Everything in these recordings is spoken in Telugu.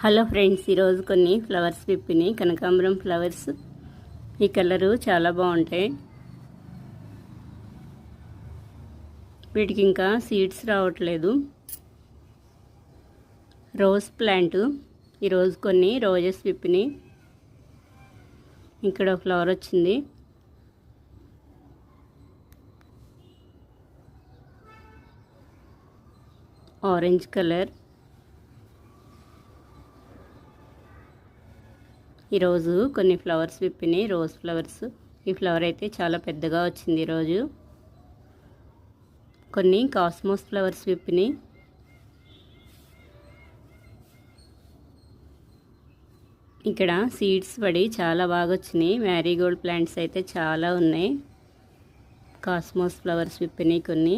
హలో ఫ్రెండ్స్, ఈరోజు కొన్ని ఫ్లవర్స్ విప్పిని కనకాంబరం ఫ్లవర్స్. ఈ కలరు చాలా బాగుంటాయి. వీటికి ఇంకా సీడ్స్ రావట్లేదు. రోజ్ ప్లాంట్, ఈరోజు కొన్ని రోజెస్ విప్పిని. ఇక్కడ ఫ్లవర్ వచ్చింది. Orange colour. ఈరోజు కొన్ని ఫ్లవర్స్ విప్పినాయి, రోజ్ ఫ్లవర్స్. ఈ ఫ్లవర్ అయితే చాలా పెద్దగా వచ్చింది ఈరోజు. కొన్ని కాస్మోస్ ఫ్లవర్స్ విప్పినాయి. ఇక్కడ సీడ్స్ పడి చాలా బాగా వచ్చినాయి. మ్యారీగోల్డ్ ప్లాంట్స్ అయితే చాలా ఉన్నాయి. కాస్మోస్ ఫ్లవర్స్ విప్పినాయి కొన్ని.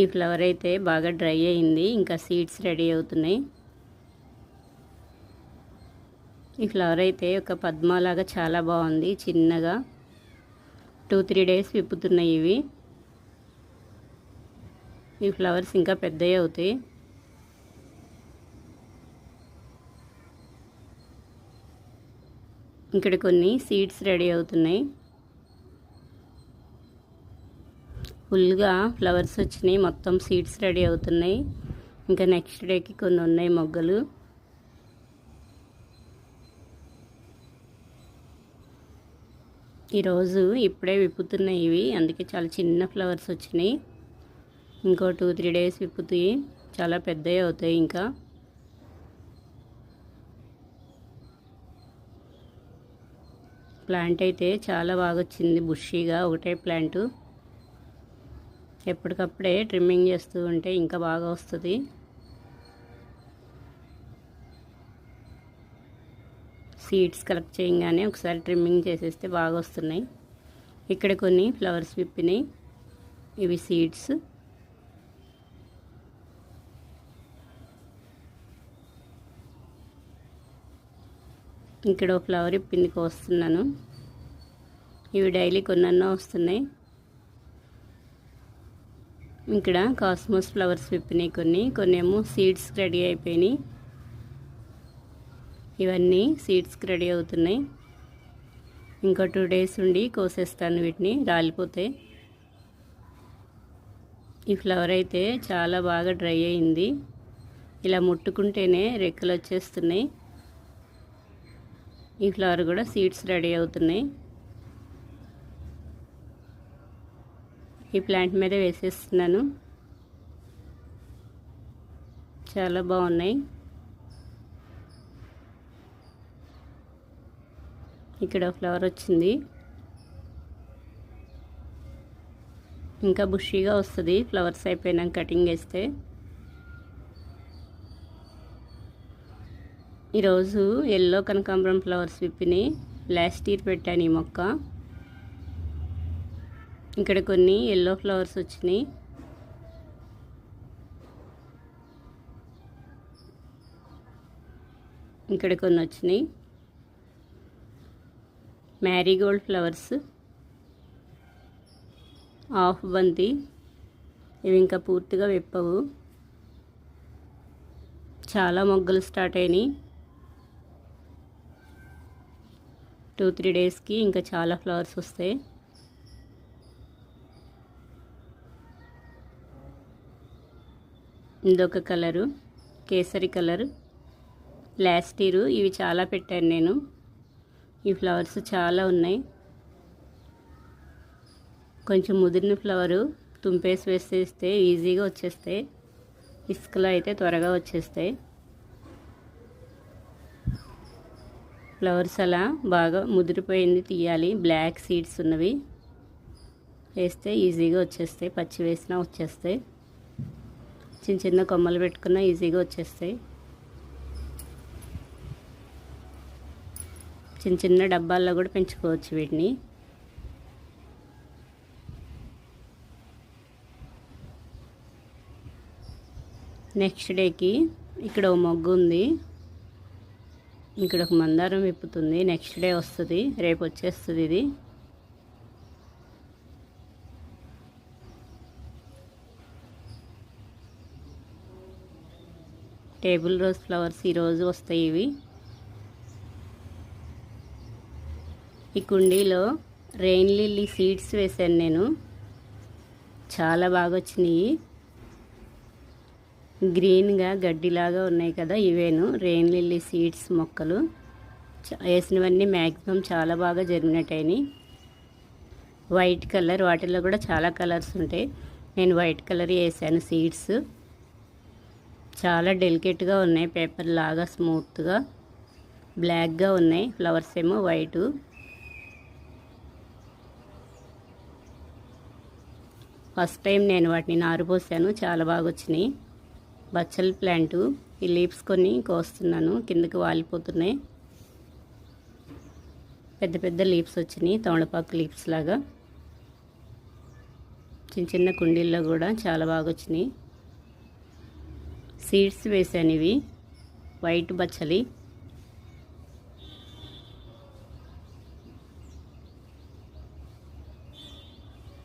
ఈ ఫ్లవర్ అయితే బాగా డ్రై అయింది, ఇంకా సీడ్స్ రెడీ అవుతున్నాయి. ఈ ఫ్లవర్ అయితే ఒక పద్మలాగా చాలా బాగుంది, చిన్నగా. 2-3 డేస్ విప్పుతున్నాయి ఇవి. ఈ ఫ్లవర్స్ ఇంకా పెద్దవి అవుతాయి. ఇక్కడ కొన్ని సీడ్స్ రెడీ అవుతున్నాయి. ఫుల్గా ఫ్లవర్స్ వచ్చినాయి, మొత్తం సీడ్స్ రెడీ అవుతున్నాయి. ఇంకా నెక్స్ట్ డేకి కొన్ని ఉన్నాయి మొగ్గలు. ఈరోజు ఇప్పుడే విప్పుతున్నాయి ఇవి, అందుకే చాలా చిన్న ఫ్లవర్స్ వచ్చినాయి. ఇంకో 2-3 డేస్ విప్పుతాయి, చాలా పెద్దవి అవుతాయి. ఇంకా ప్లాంట్ అయితే చాలా బాగా వచ్చింది, బుషీగా ఒకటే ప్లాంటు. ఎప్పటికప్పుడే ట్రిమ్మింగ్ చేస్తూ ఉంటే ఇంకా బాగా వస్తుంది. సీడ్స్ కలెక్ట్ చేయగానే ఒకసారి ట్రిమ్మింగ్ చేసేస్తే బాగా వస్తున్నాయి. ఇక్కడ కొన్ని ఫ్లవర్స్ విప్పినాయి, ఇవి సీడ్స్. ఇక్కడ ఒక ఫ్లవర్ ఇప్పింది, కోస్తున్నాను. ఇవి డైలీ కొన్నన్నా వస్తున్నాయి. ఇక్కడ కాస్మోస్ ఫ్లవర్స్ విప్పినాయి కొన్ని ఏమో సీడ్స్ రెడీ అయిపోయినాయి. ఇవన్నీ సీడ్స్కి రెడీ అవుతున్నాయి. ఇంకో 2 డేస్ ఉండి కోసేస్తాను వీటిని, రాలిపోతాయి. ఈ ఫ్లవర్ అయితే చాలా బాగా డ్రై అయింది, ఇలా ముట్టుకుంటేనే రెక్కలు వచ్చేస్తున్నాయి. ఈ ఫ్లవర్ కూడా సీడ్స్ రెడీ అవుతున్నాయి. ఈ ప్లాంట్ మీద వేసేస్తున్నాను, చాలా బాగున్నాయి. ఇక్కడ ఫ్లవర్ వచ్చింది, ఇంకా బుషీగా వస్తుంది ఫ్లవర్స్ అయిపోయినాక కటింగ్ వేస్తే. ఈరోజు ఎల్లో కనకాంబరం ఫ్లవర్స్ విప్పిని, లాస్ట్ ఇయర్ పెట్టాను ఈ మొక్క. ఇక్కడ కొన్ని ఎల్లో ఫ్లవర్స్ వచ్చినాయి. ఇక్కడ కొన్ని వచ్చినాయి. మ్యారీగోల్డ్ ఫ్లవర్స్, హాఫ్ బంతి. ఇవి ఇంకా పూర్తిగా విప్పవు, చాలా మొగ్గలు స్టార్ట్ అయినాయి. 2-3 డేస్కి ఇంకా చాలా ఫ్లవర్స్ వస్తాయి. ఇదొక colour, kesari colour. Last year ఇవి చాలా పెట్టాను నేను. ఈ ఫ్లవర్స్ చాలా ఉన్నాయి. కొంచెం ముదిరిన ఫ్లవరు తుంపేసి వేసేస్తే ఈజీగా వచ్చేస్తాయి, ఇసుకలో అయితే త్వరగా వచ్చేస్తాయి. ఫ్లవర్స్ అలా బాగా ముదిరిపోయింది తీయాలి, బ్లాక్ సీడ్స్ ఉన్నవి వేస్తే ఈజీగా వచ్చేస్తాయి. పచ్చి వేసినా వచ్చేస్తాయి, చిన్న చిన్న కొమ్మలు పెట్టుకున్నా ఈజీగా వచ్చేస్తాయి. చిన్న చిన్న డబ్బాల్లో కూడా పెంచుకోవచ్చు వీటిని. నెక్స్ట్ డేకి ఇక్కడ ఒక మొగ్గు ఉంది, ఇక్కడ ఒక మందారం విప్పుతుంది. నెక్స్ట్ డే వస్తుంది, రేపు వచ్చేస్తుంది ఇది. టేబుల్ రోజ్ ఫ్లవర్స్ ఈరోజు వస్తాయి ఇవి. ఈ కుండీలో రెయిన్ లిల్లీ సీడ్స్ వేశాను నేను, చాలా బాగా వచ్చినాయి. గ్రీన్గా గడ్డిలాగా ఉన్నాయి కదా, ఇవేను రెయిన్ లిల్లీ సీడ్స్ మొక్కలు. వేసినవన్నీ మ్యాక్సిమం చాలా బాగా జర్మినేట్ అయినాయి. వైట్ కలర్, వాటిల్లో కూడా చాలా కలర్స్ ఉంటాయి. నేను వైట్ కలర్ వేసాను సీడ్స్. చాలా డెలికేట్గా ఉన్నాయి, పేపర్ లాగా స్మూత్గా బ్లాక్గా ఉన్నాయి. ఫ్లవర్స్ ఏమో వైటు. ఫస్ట్ టైం నేను వాటిని నారుపోసాను, చాలా బాగా వచ్చినాయి. బచ్చల ప్లాంటు, ఈ లీవ్స్ కొన్ని కోస్తున్నాను, కిందకి వాలిపోతున్నాయి. పెద్ద పెద్ద లీవ్స్ వచ్చినాయి, తమలపాకు లీవ్స్ లాగా. చిన్న చిన్న కుండీల్లో కూడా చాలా బాగా వచ్చినాయి. సీడ్స్ వేసాను ఇవి, వైట్ బచ్చలి.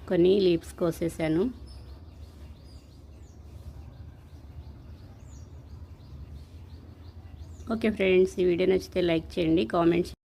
కొన్ని లీవ్స్ కోసేసాను. ఓకే ఫ్రెండ్స్, ఈ వీడియో నచ్చితే లైక్ చేయండి, కామెంట్ చేయండి.